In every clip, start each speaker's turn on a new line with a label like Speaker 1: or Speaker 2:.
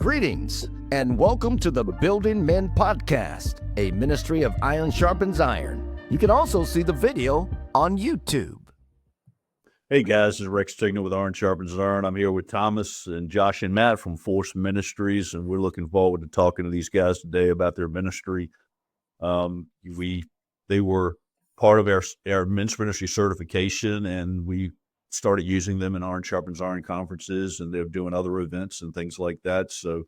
Speaker 1: Greetings, and welcome to the Building Men Podcast, a ministry of Iron Sharpens Iron. You can also see the video on YouTube.
Speaker 2: Hey guys, this is Rex Tigner with Iron Sharpens Iron. I'm here with Thomas and Josh and Matt from Force Ministries, and we're looking forward to talking to these guys today about their ministry. They were part of our men's ministry certification, and we started using them in Iron Sharpens Iron conferences, and they're doing other events and things like that. So,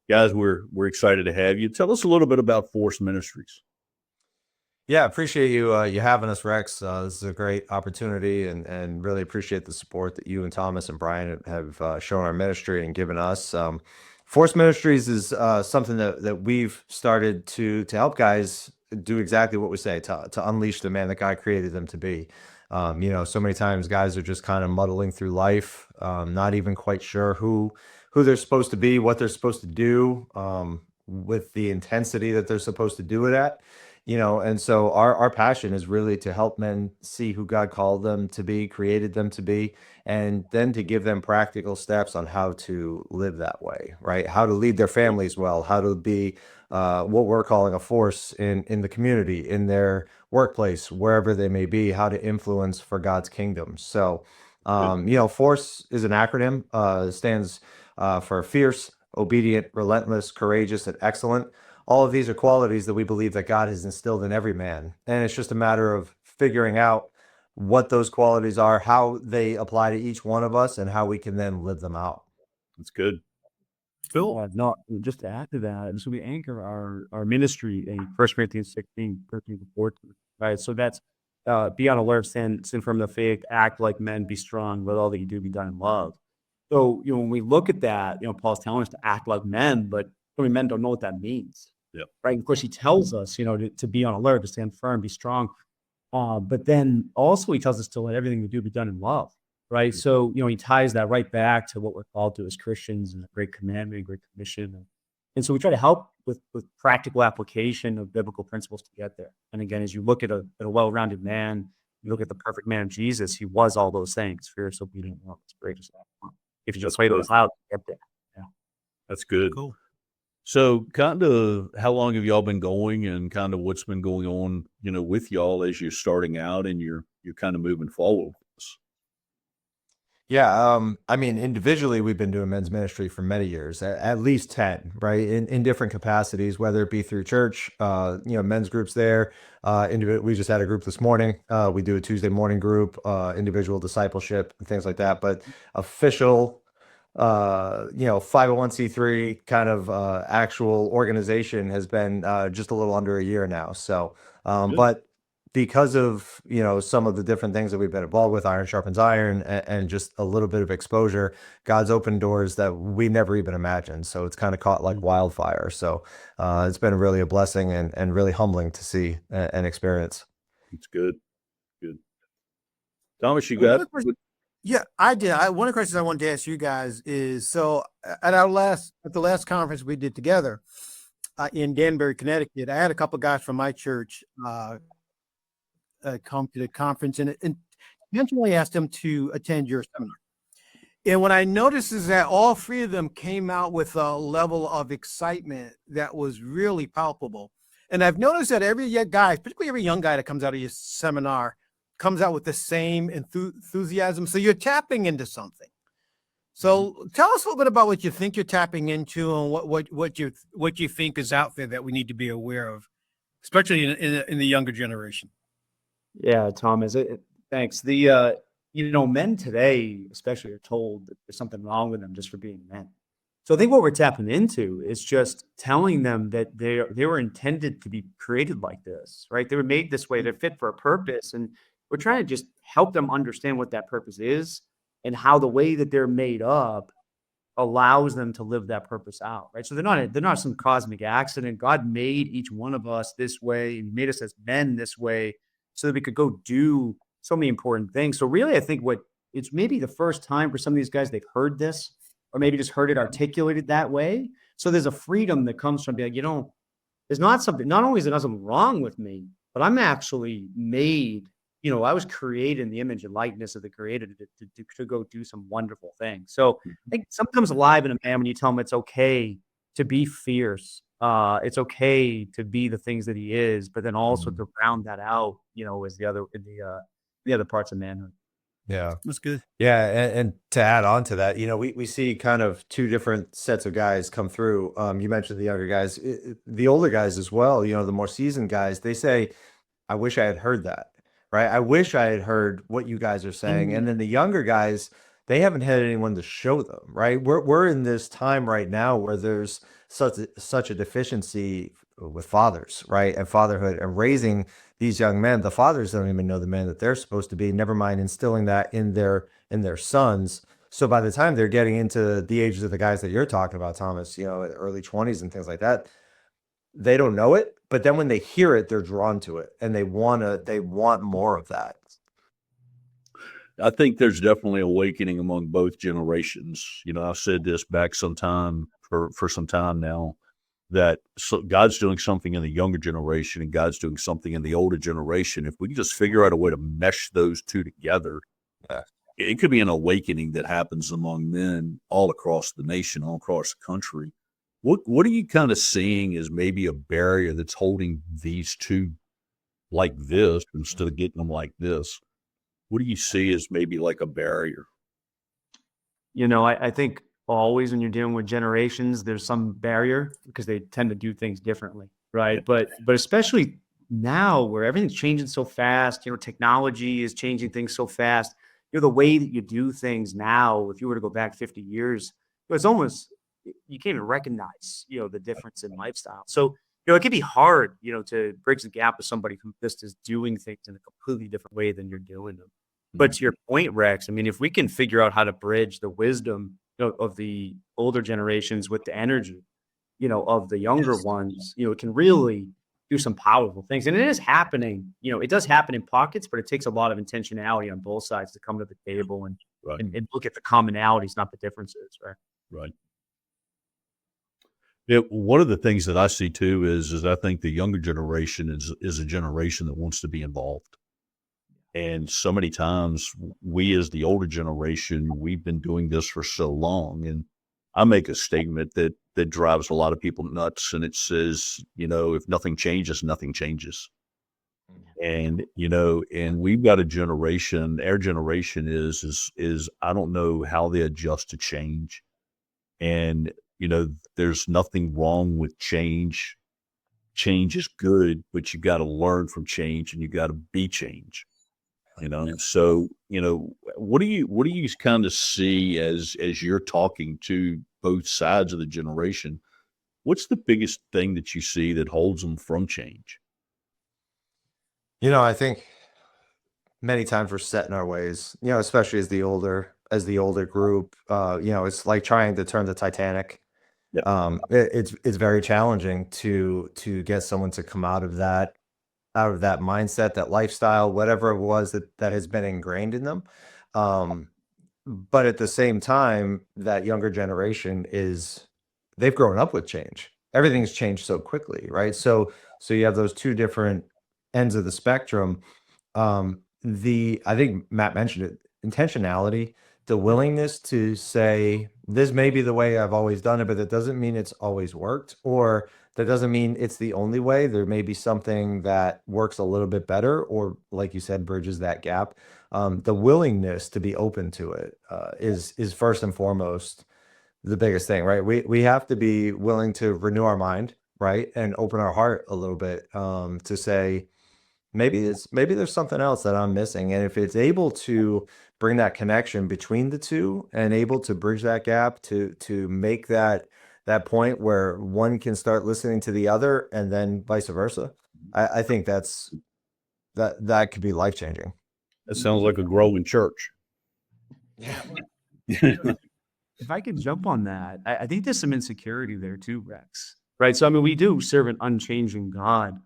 Speaker 2: guys, we're excited to have you. Tell us a little bit about Force Ministries.
Speaker 3: Yeah, appreciate you having us, Rex. This is a great opportunity, and really appreciate the support that you and Thomas and Brian have shown our ministry and given us. Force Ministries is something that we've started to help guys do exactly what we say, to unleash the man that God created them to be. So many times guys are just kind of muddling through life, not even quite sure who they're supposed to be, what they're supposed to do, with the intensity that they're supposed to do it at. And so our passion is really to help men see who God called them to be, created them to be, and then to give them practical steps on how to live that way, right? How to lead their families well, how to be what we're calling a force in the community, in their workplace, wherever they may be, how to influence for God's kingdom. So, Force is an acronym, stands for fierce, obedient, relentless, courageous, and excellent. All of these are qualities that we believe that God has instilled in every man. And it's just a matter of figuring out what those qualities are, how they apply to each one of us, and how we can then live them out.
Speaker 2: That's good.
Speaker 4: Phil? Just to add to that, so we anchor our ministry in 1 Corinthians 16, 13 to 14, right? So that's be on alert, stand firm in the faith, act like men, be strong, let all that you do be done in love. So, when we look at that, Paul's telling us to act like men, but so many men don't know what that means.
Speaker 2: Yep. Right.
Speaker 4: And of course, he tells us, to be on alert, to stand firm, be strong. But then also he tells us to let everything we do be done in love, right? Mm-hmm. So, he ties that right back to what we're called to as Christians, and the great commandment, great commission. And so we try to help with practical application of biblical principles to get there. And again, as you look at a well-rounded man, you look at the perfect man, Jesus, he was all those things: fierce, obedient, love, courageous. If you just play those out, get there. Yeah.
Speaker 2: That's good.
Speaker 4: Cool.
Speaker 2: So kind of how long have y'all been going, and kind of what's been going on, with y'all as you're starting out and you're kind of moving forward?
Speaker 3: Yeah. Individually, we've been doing men's ministry for many years, at least 10, right? In different capacities, whether it be through church, men's groups there. We just had a group this morning. We do a Tuesday morning group, individual discipleship and things like that, but official 501c3 kind of actual organization has been just a little under a year now. So, but because of, some of the different things that we've been involved with, Iron Sharpens Iron, and just a little bit of exposure, God's opened doors that we never even imagined. So it's kind of caught like wildfire. So it's been really a blessing and really humbling to see and experience.
Speaker 2: It's good. Good. Thomas, you got it?
Speaker 5: Yeah, I did. One of the questions I wanted to ask you guys is, so at the last conference we did together in Danbury, Connecticut, I had a couple of guys from my church come to the conference, and intentionally asked them to attend your seminar. And what I noticed is that all three of them came out with a level of excitement that was really palpable. And I've noticed that every guy, particularly every young guy that comes out of your seminar, comes out with the same enthusiasm. So you're tapping into something. So tell us a little bit about what you think you're tapping into, and what you think is out there that we need to be aware of, especially in the younger generation.
Speaker 4: Yeah, Thomas, thanks. Men today especially are told that there's something wrong with them just for being men. So I think what we're tapping into is just telling them that they were intended to be created like this, right? They were made this way. They're fit for a purpose, and we're trying to just help them understand what that purpose is, and how the way that they're made up allows them to live that purpose out, right? So they're not some cosmic accident. God made each one of us this way, and made us as men this way, so that we could go do so many important things. So really, I think it's maybe the first time for some of these guys they've heard this, or maybe just heard it articulated that way. So there's a freedom that comes from being, there's not only is there nothing wrong with me, but I'm actually made I was created in the image and likeness of the creator to go do some wonderful things. So I think sometimes alive in a man when you tell him it's okay to be fierce. It's okay to be the things that he is, but then also to round that out, is the other parts of manhood.
Speaker 3: Yeah.
Speaker 5: That's good.
Speaker 3: Yeah, and to add on to that, we see kind of two different sets of guys come through. You mentioned the younger guys, the older guys as well. The more seasoned guys. They say, "I wish I had heard that." Right? I wish I had heard what you guys are saying. And then the younger guys, they haven't had anyone to show them. Right? We're in this time right now where there's such a deficiency with fathers, right, and fatherhood and raising these young men. The fathers don't even know the man that they're supposed to be, never mind instilling that in their sons. So by the time they're getting into the ages of the guys that you're talking about, Thomas, early 20s and things like that, they don't know it, but then when they hear it, they're drawn to it and they want more of that.
Speaker 2: I think there's definitely awakening among both generations. I've said this back sometime for some time now, that God's doing something in the younger generation and God's doing something in the older generation. If we can just figure out a way to mesh those two together, it could be an awakening that happens among men all across the nation, all across the country. What are you kind of seeing as maybe a barrier that's holding these two like this instead of getting them like this? What do you see as maybe like a barrier?
Speaker 4: I think always when you're dealing with generations, there's some barrier because they tend to do things differently, right?
Speaker 2: Yeah.
Speaker 4: But especially now where everything's changing so fast, technology is changing things so fast. The way that you do things now, if you were to go back 50 years, it's almost, you can't even recognize, the difference in lifestyle. So, it can be hard, to bridge the gap with somebody who just is doing things in a completely different way than you're doing them. But to your point, Rex, I mean, if we can figure out how to bridge the wisdom, of the older generations with the energy, of the younger ones, it can really do some powerful things. And it is happening, it does happen in pockets, but it takes a lot of intentionality on both sides to come to the table and,
Speaker 2: Right.
Speaker 4: and look at the commonalities, not the differences, right?
Speaker 2: Right. Yeah, one of the things that I see too is I think the younger generation is a generation that wants to be involved. And so many times we as the older generation, we've been doing this for so long. And I make a statement that drives a lot of people nuts. And it says, if nothing changes, nothing changes. And, and we've got a generation, our generation is I don't know how they adjust to change. And, there's nothing wrong with change. Change is good, but you got to learn from change and you got to be change. So, what do you kind of see as you're talking to both sides of the generation? What's the biggest thing that you see that holds them from change?
Speaker 3: I think many times we're set in our ways, especially as the older group. It's like trying to turn the Titanic.
Speaker 2: Yep.
Speaker 3: It's very challenging to get someone to come out of that mindset, that lifestyle, whatever it was that has been ingrained in them. But at the same time, that younger generation they've grown up with change. Everything's changed so quickly, right? So you have those two different ends of the spectrum. I think Matt mentioned it, intentionality, the willingness to say, this may be the way I've always done it, but that doesn't mean it's always worked, or that doesn't mean it's the only way. There may be something that works a little bit better, or like you said, bridges that gap. The willingness to be open to it is first and foremost the biggest thing, right? We have to be willing to renew our mind, right, and open our heart a little bit to say, maybe there's something else that I'm missing. And if it's able to bring that connection between the two and able to bridge that gap to make that point where one can start listening to the other and then vice versa, I think that could be life-changing.
Speaker 2: That sounds like a growing church.
Speaker 4: If I could jump on that, I think there's some insecurity there too, Rex. Right. So I mean, we do serve an unchanging God.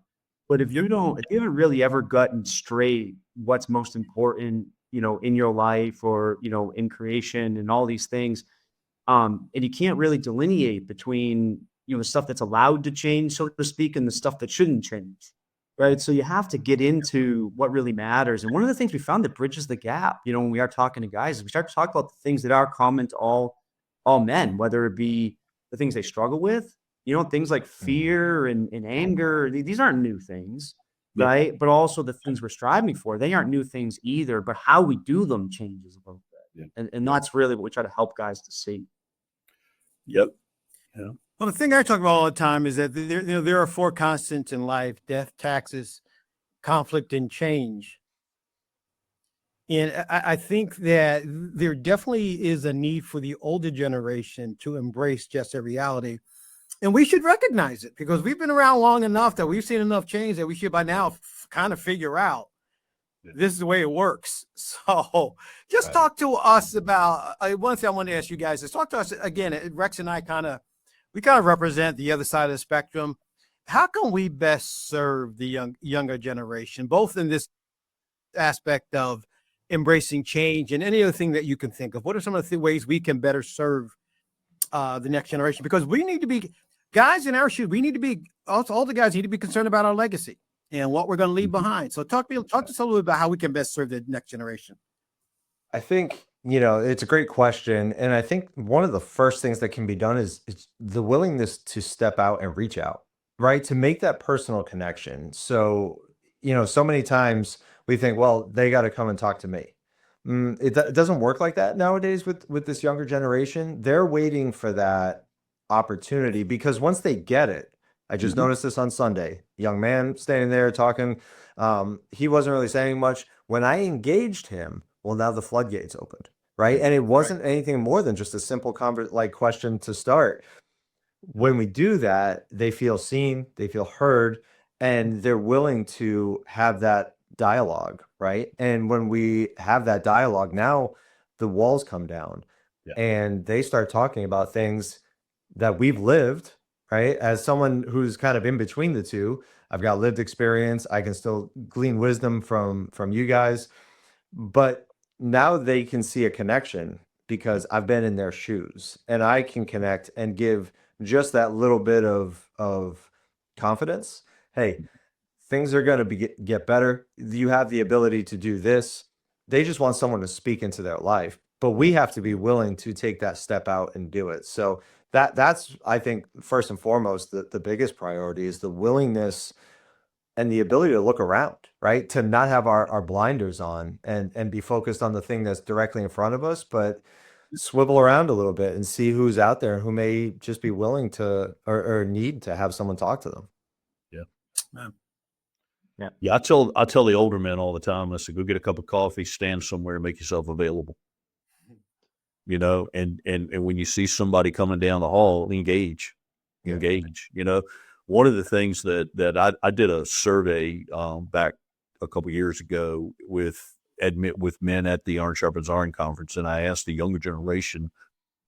Speaker 4: But if you haven't really ever gotten straight what's most important, in your life or, in creation and all these things, and you can't really delineate between, the stuff that's allowed to change, so to speak, and the stuff that shouldn't change, right? So you have to get into what really matters. And one of the things we found that bridges the gap, when we are talking to guys, is we start to talk about the things that are common to all men, whether it be the things they struggle with, things like fear and anger. These aren't new things,
Speaker 2: Yeah.
Speaker 4: right? But also the things we're striving for, they aren't new things either, but how we do them changes a little bit.
Speaker 2: Yeah.
Speaker 4: And that's really what we try to help guys to see.
Speaker 2: Yep. Yeah.
Speaker 5: Well, the thing I talk about all the time is that there are four constants in life: death, taxes, conflict, and change. And I think that there definitely is a need for the older generation to embrace just a reality. And we should recognize it because we've been around long enough that we've seen enough change that we should by now kind of figure out this is the way it works. So just talk to us about one thing I want to ask you guys is talk to us again. Rex and I we kind of represent the other side of the spectrum. How can we best serve the younger generation, both in this aspect of embracing change and any other thing that you can think of? What are some of the ways we can better serve the next generation? Because we need to be guys in our shoes. We need to be all the guys need to be concerned about our legacy and what we're going to leave behind. So talk to us a little bit about how we can best serve the next generation.
Speaker 3: I think, it's a great question. And I think one of the first things that can be done is the willingness to step out and reach out, right? To make that personal connection. So, so many times we think, well, they got to come and talk to me. It doesn't work like that nowadays with this younger generation. They're waiting for that opportunity because once they get it, I just noticed this on Sunday, young man standing there talking. He wasn't really saying much. When I engaged him, well, now the floodgates opened, right? And it wasn't anything more than just a simple question to start. When we do that, they feel seen, they feel heard, and they're willing to have that dialogue, right? And when we have that dialogue, now the walls come down and they start talking about things that we've lived, right? As someone who's kind of in between the two, I've got lived experience. I can still glean wisdom from you guys, but now they can see a connection because I've been in their shoes and I can connect and give just that little bit of confidence. Hey, things are going to get better. You have the ability to do this. They just want someone to speak into their life, but we have to be willing to take that step out and do it. So that's, I think, first and foremost, the biggest priority is the willingness and the ability to look around, right? To not have our blinders on and be focused on the thing that's directly in front of us, but swivel around a little bit and see who's out there who may just be willing to or need to have someone talk to them.
Speaker 2: Yeah. I tell the older men all the time, I say, go get a cup of coffee, stand somewhere, make yourself available. And when you see somebody coming down the hall, engage. One of the things that I did a survey back a couple years ago with men at the Iron Sharpens Iron conference, and I asked the younger generation,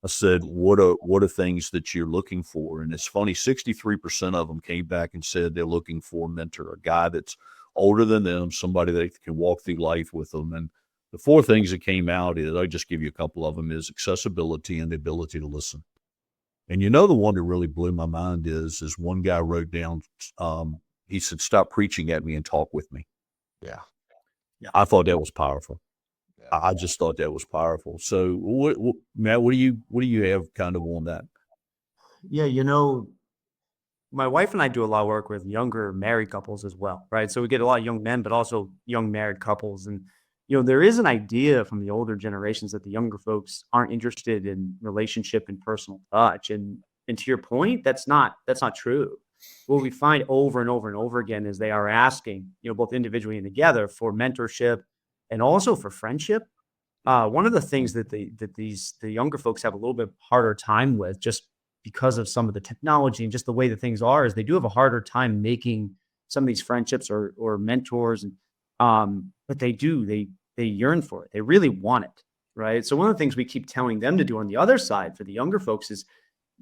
Speaker 2: I said, what are things that you're looking for? And it's funny, 63% of them came back and said they're looking for a mentor, a guy that's older than them, somebody that can walk through life with them. And the four things that came out is, I'll just give you a couple of them, is accessibility and the ability to listen. And the one that really blew my mind is one guy wrote down, he said, stop preaching at me and talk with me.
Speaker 3: Yeah.
Speaker 2: I thought that was powerful. I just thought that was powerful. So Matt, what do you have kind of on that?
Speaker 4: Yeah, my wife and I do a lot of work with younger married couples as well, right? So we get a lot of young men, but also young married couples. And, there is an idea from the older generations that the younger folks aren't interested in relationship and personal touch. And to your point, that's not true. What we find over and over and over again is they are asking, both individually and together, for mentorship and also for friendship. One of the things that the younger folks have a little bit harder time with, just because of some of the technology and just the way that things are, is they do have a harder time making some of these friendships or mentors. And but they yearn for it. They really want it, right? So one of the things we keep telling them to do on the other side for the younger folks is,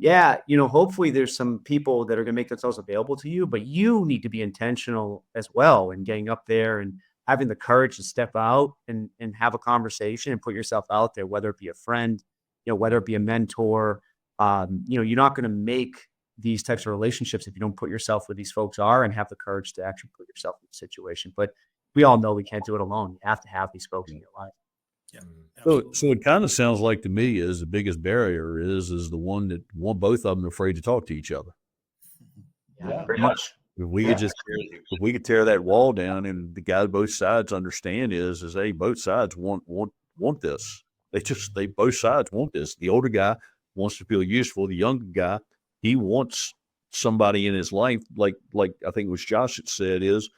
Speaker 4: hopefully there's some people that are going to make themselves available to you, but you need to be intentional as well in getting up there and having the courage to step out and have a conversation and put yourself out there, whether it be a friend, whether it be a mentor. You're not going to make these types of relationships if you don't put yourself where these folks are and have the courage to actually put yourself in the situation. But we all know we can't do it alone. You have to have these folks in your life.
Speaker 5: Yeah,
Speaker 2: So it kind of sounds like to me is the biggest barrier is the one that both of them are afraid to talk to each other.
Speaker 4: Yeah, pretty much.
Speaker 2: If we could if we could tear that wall down and the guys both sides understand is hey, both sides want this. They both sides want this. The older guy wants to feel useful. The younger guy, he wants somebody in his life, like I think it was Josh that said, is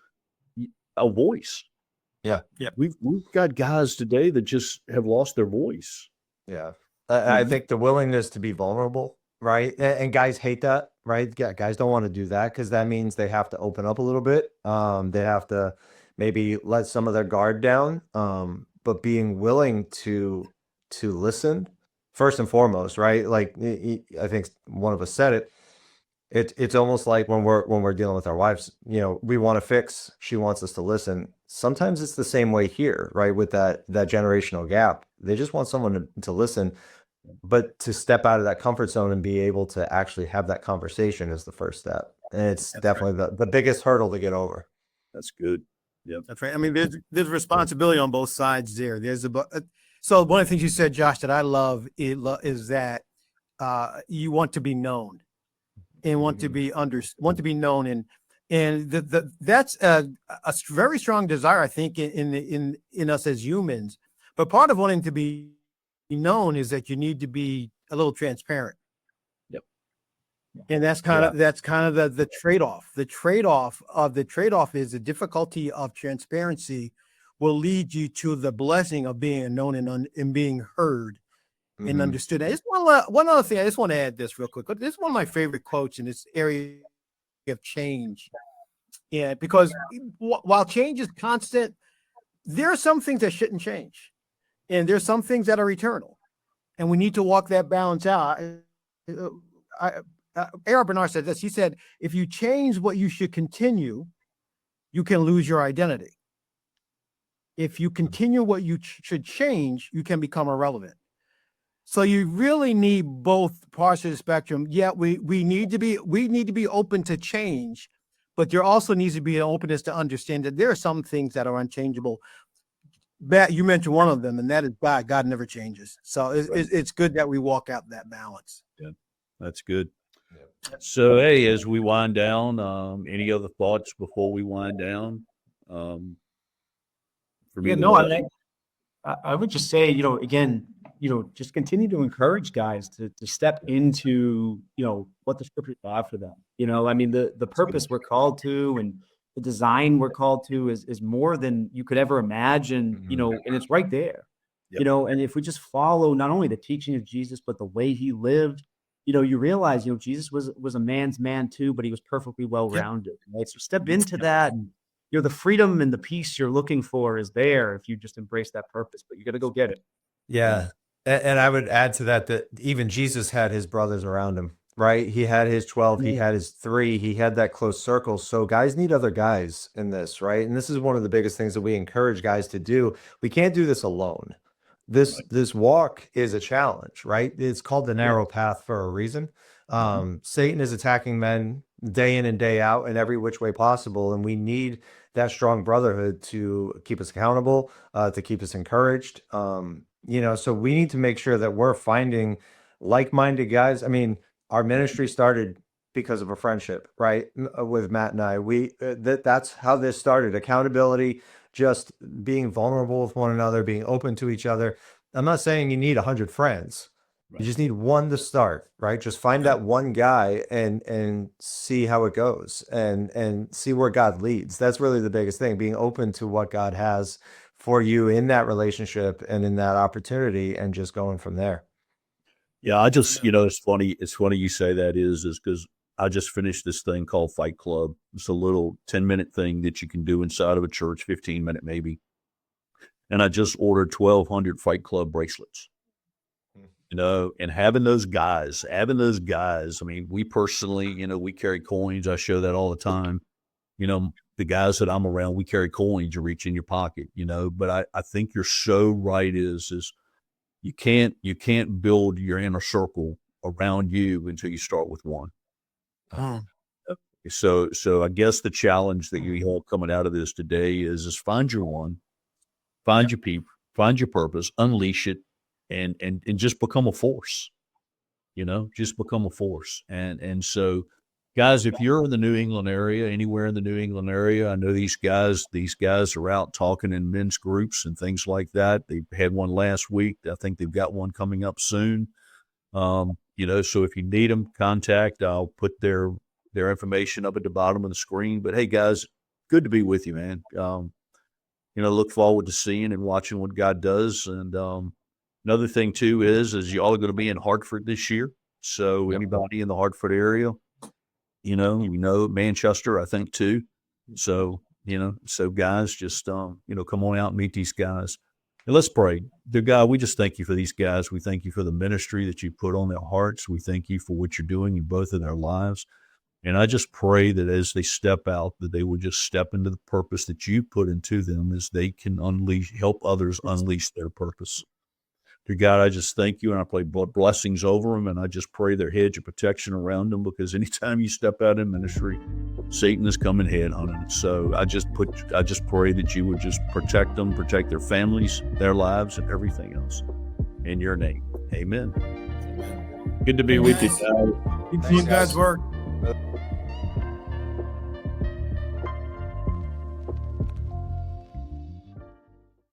Speaker 2: a voice.
Speaker 3: Yeah.
Speaker 2: We've got guys today that just have lost their voice.
Speaker 3: Yeah. I think the willingness to be vulnerable, right? And guys hate that, right? Yeah, guys don't want to do that because that means they have to open up a little bit. They have to maybe let some of their guard down. But being willing to listen first and foremost, right? Like I think one of us said it. It's almost like when we're dealing with our wives, we want to fix, she wants us to listen. Sometimes it's the same way here, right? With that generational gap, they just want someone to listen, but to step out of that comfort zone and be able to actually have that conversation is the first step. And it's definitely the biggest hurdle to get over.
Speaker 2: That's good. Yep.
Speaker 5: that's right. I mean, there's responsibility on both sides there. So one of the things you said, Josh, that I love is that you want to be known and want to be known, and that's a very strong desire, I think, in us as humans. But part of wanting to be known is that you need to be a little transparent.
Speaker 2: Yep.
Speaker 5: And that's kind of the trade-off. The trade-off is the difficulty of transparency will lead you to the blessing of being known and being heard and understood. And it's one other thing. I just want to add this real quick. This is one of my favorite quotes in this area of change. Yeah, because while change is constant, there are some things that shouldn't change. And there's some things that are eternal. And we need to walk that balance out. Aaron Bernard said this. He said, if you change what you should continue, you can lose your identity. If you continue what you should change, you can become irrelevant. So you really need both parts of the spectrum. Yeah, we need to be open to change, but there also needs to be an openness to understand that there are some things that are unchangeable. Matt, you mentioned one of them, and that is God. God never changes. So it's good that we walk out that balance.
Speaker 2: Yeah, that's good. Yeah. So, hey, as we wind down, any other thoughts before we wind down?
Speaker 4: I would just say, again, just continue to encourage guys to step into, what the scriptures are for them. I mean, the purpose we're called to and the design we're called to is more than you could ever imagine, and it's right there, and if we just follow not only the teaching of Jesus, but the way he lived, you realize, Jesus was a man's man too, but he was perfectly well-rounded, right? So step into that, and the freedom and the peace you're looking for is there if you just embrace that purpose, but you got to go get it.
Speaker 3: Yeah. And I would add to that even Jesus had his brothers around him, right? He had his 12, he had his 3, he had that close circle. So guys need other guys in this, right? And this is one of the biggest things that we encourage guys to do. We can't do this alone. This walk is a challenge, right? It's called the narrow path for a reason. Satan is attacking men day in and day out in every which way possible. And we need that strong brotherhood to keep us accountable, to keep us encouraged. So we need to make sure that we're finding like-minded guys. I mean, our ministry started because of a friendship, right? With Matt and I, that's how this started. Accountability, just being vulnerable with one another, being open to each other. I'm not saying you need 100 friends. Right. You just need one to start, right? Just find that one guy and see how it goes and see where God leads. That's really the biggest thing, being open to what God has for you in that relationship and in that opportunity and just going from there.
Speaker 2: Yeah, I just, it's funny you say that is because I just finished this thing called Fight Club. It's a little 10-minute thing that you can do inside of a church, 15-minute maybe. And I just ordered 1,200 Fight Club bracelets. And having those guys, I mean, we personally, we carry coins. I show that all the time. The guys that I'm around, we carry coins you reach in your pocket, but I think you're so right is you can't build your inner circle around you until you start with one.
Speaker 5: Oh,
Speaker 2: So I guess the challenge that you have coming out of this today is find your one, find your people, find your purpose, unleash it, and just become a force. Just become a force. And so, guys, if you're in the New England area, anywhere in the New England area, I know these guys are out talking in men's groups and things like that. They had one last week. I think they've got one coming up soon. So if you need them, contact. I'll put their information up at the bottom of the screen. But hey, guys, good to be with you, man. Look forward to seeing and watching what God does. And another thing too is you all are going to be in Hartford this year. So anybody in the Hartford area, Manchester, I think too. So guys, just come on out and meet these guys. And let's pray. Dear God, we just thank you for these guys. We thank you for the ministry that you put on their hearts. We thank you for what you're doing in both of their lives. And I just pray that as they step out, that they would just step into the purpose that you put into them as they can help others unleash their purpose. Dear God, I just thank you, and I pray blessings over them, and I just pray their hedge of protection around them, because anytime you step out in ministry, Satan is coming head hunting. So I just pray that you would just protect them, protect their families, their lives, and everything else. In your name, amen. Good to be with you, guys.
Speaker 5: keep doing God's work.